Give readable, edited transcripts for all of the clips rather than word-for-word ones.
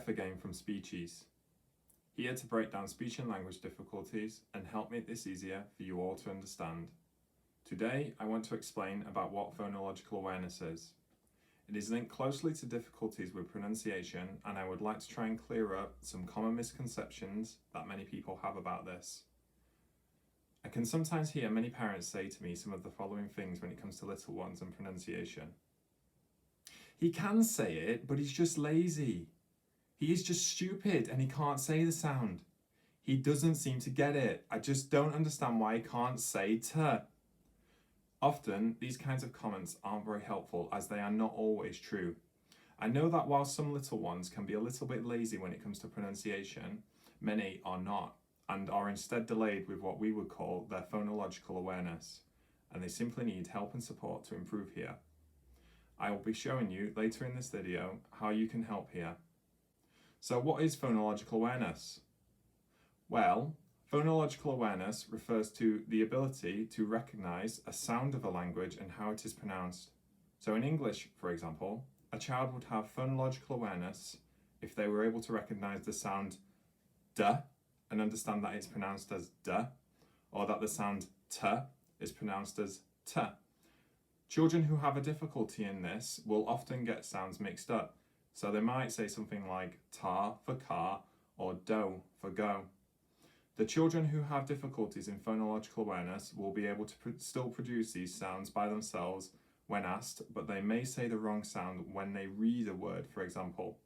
Jeff again from Speechies, here to break down speech and language difficulties and help make this easier for you all to understand. Today, I want to explain about what phonological awareness is. It is linked closely to difficulties with pronunciation, and I would like to try and clear up some common misconceptions that many people have about this. I can sometimes hear many parents say to me some of the following things when it comes to little ones and pronunciation. He can say it, but he's just lazy. He is just stupid and he can't say the sound. He doesn't seem to get it. I just don't understand why he can't say t. Often, these kinds of comments aren't very helpful as they are not always true. I know that while some little ones can be a little bit lazy when it comes to pronunciation, many are not and are instead delayed with what we would call their phonological awareness, and they simply need help and support to improve here. I will be showing you later in this video how you can help here. So what is phonological awareness? Well, phonological awareness refers to the ability to recognize a sound of a language and how it is pronounced. So in English, for example, a child would have phonological awareness if they were able to recognize the sound d and understand that it's pronounced as d, or that the sound t is pronounced as t. Children who have a difficulty in this will often get sounds mixed up. So they might say something like tar for car or do for go. The children who have difficulties in phonological awareness will be able to still produce these sounds by themselves when asked, but they may say the wrong sound when they read a word, for example.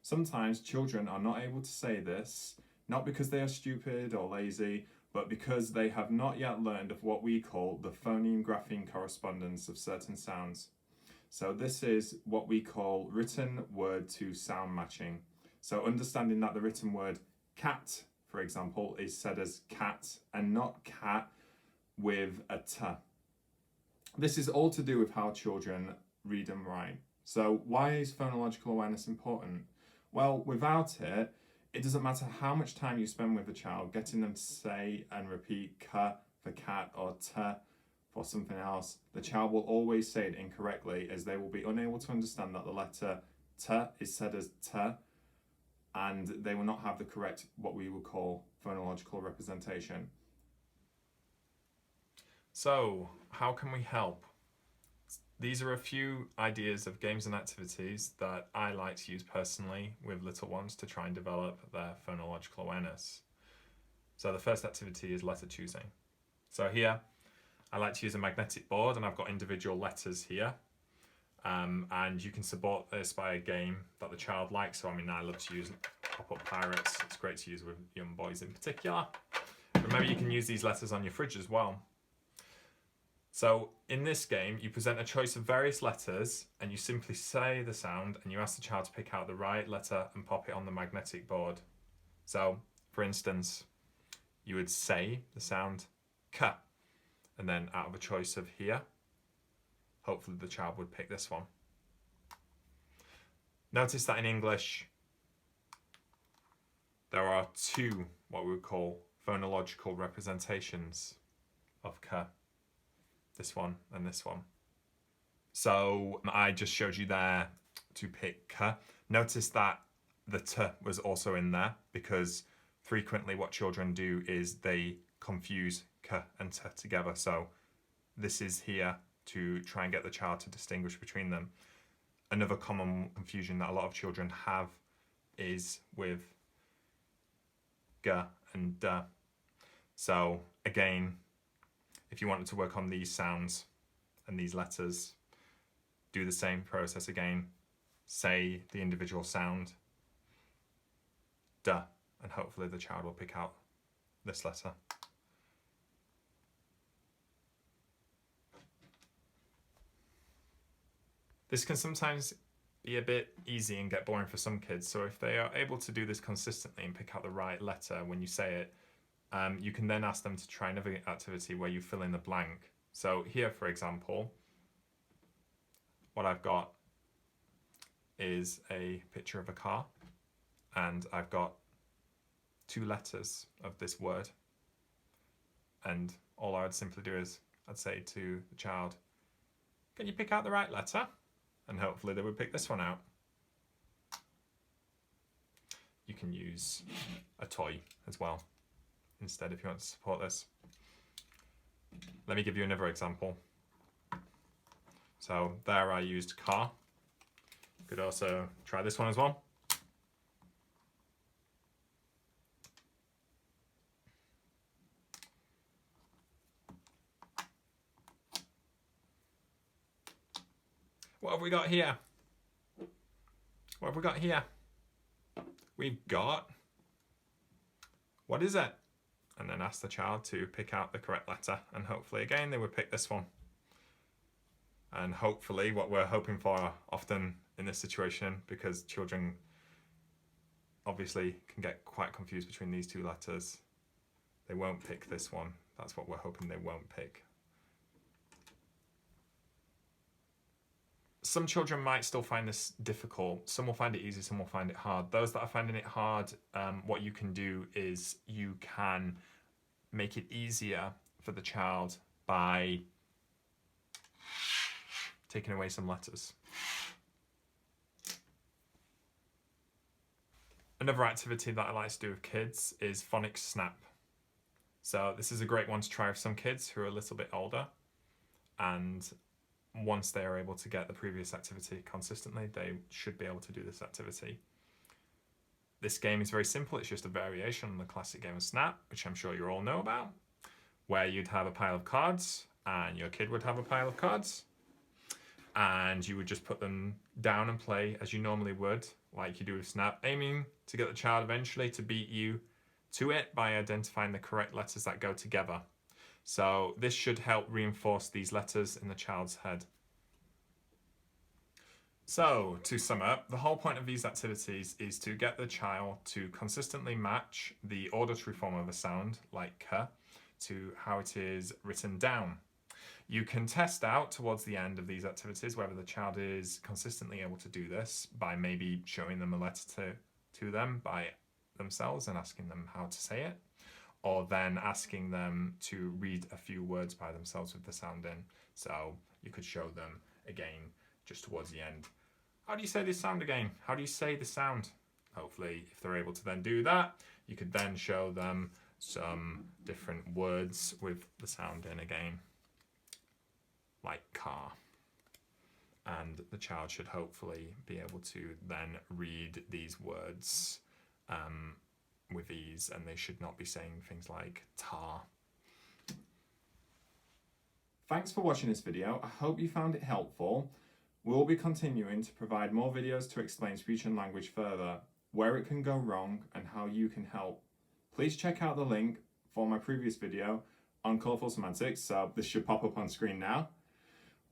Sometimes children are not able to say this, not because they are stupid or lazy, but because they have not yet learned of what we call the phoneme-grapheme correspondence of certain sounds. So this is what we call written word to sound matching. So understanding that the written word cat, for example, is said as cat and not cat with a t. This is all to do with how children read and write. So why is phonological awareness important? Well, without it, it doesn't matter how much time you spend with a child getting them to say and repeat k for cat or t for something else, the child will always say it incorrectly as they will be unable to understand that the letter t is said as t, and they will not have the correct, what we would call, phonological representation. So, how can we help? These are a few ideas of games and activities that I like to use personally with little ones to try and develop their phonological awareness. So the first activity is letter choosing. So here, I like to use a magnetic board and I've got individual letters here. And you can support this by a game that the child likes. So I love to use Pop-Up Pirates. It's great to use with young boys in particular. Remember, you can use these letters on your fridge as well. So in this game, you present a choice of various letters and you simply say the sound and you ask the child to pick out the right letter and pop it on the magnetic board. So, for instance, you would say the sound k, and then out of a choice of here, hopefully the child would pick this one. Notice that in English, there are two, what we would call, phonological representations of k. This one and this one. So I just showed you there to pick k. Notice that the t was also in there because frequently what children do is they confuse k and t together. So this is here to try and get the child to distinguish between them. Another common confusion that a lot of children have is with g and d. So again, if you wanted to work on these sounds and these letters, do the same process again. Say the individual sound, d, and hopefully the child will pick out this letter. This can sometimes be a bit easy and get boring for some kids, so if they are able to do this consistently and pick out the right letter when you say it, you can then ask them to try another activity where you fill in the blank. So here, for example, what I've got is a picture of a car, and I've got two letters of this word. And all I would simply do is I'd say to the child, can you pick out the right letter? And hopefully they would pick this one out. you can use a toy as well instead if you want to support this. Let me give you another example. So there I used car. You could also try this one as well. What have we got here? What have we got here? We've got, what is it? And then ask the child to pick out the correct letter, and hopefully again they would pick this one. And hopefully what we're hoping for often in this situation, because children obviously can get quite confused between these two letters, they won't pick this one. That's what we're hoping they won't pick. Some children might still find this difficult. Some will find it easy, some will find it hard. Those that are finding it hard, what you can do is you can make it easier for the child by taking away some letters. Another activity that I like to do with kids is Phonics Snap. So this is a great one to try with some kids who are a little bit older, and once they are able to get the previous activity consistently, they should be able to do this activity. This game is very simple. It's just a variation on the classic game of Snap, which I'm sure you all know about, where you'd have a pile of cards and your kid would have a pile of cards, and you would just put them down and play as you normally would, like you do with Snap, aiming to get the child eventually to beat you to it by identifying the correct letters that go together. So this should help reinforce these letters in the child's head. So to sum up, the whole point of these activities is to get the child to consistently match the auditory form of a sound, like k, to how it is written down. You can test out towards the end of these activities whether the child is consistently able to do this by maybe showing them a letter to them by themselves and asking them how to say it, or then asking them to read a few words by themselves with the sound in. So you could show them again just towards the end. How do you say this sound again? How do you say the sound? Hopefully, if they're able to then do that, you could then show them some different words with the sound in again, like car. And the child should hopefully be able to then read these words with ease, and they should not be saying things like tar. Thanks for watching this video. I hope you found it helpful. We'll be continuing to provide more videos to explain speech and language further, where it can go wrong and how you can help. Please check out the link for my previous video on colourful semantics, so this should pop up on screen now,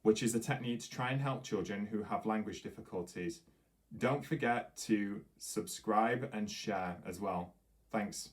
which is a technique to try and help children who have language difficulties. Don't forget to subscribe and share as well. Thanks.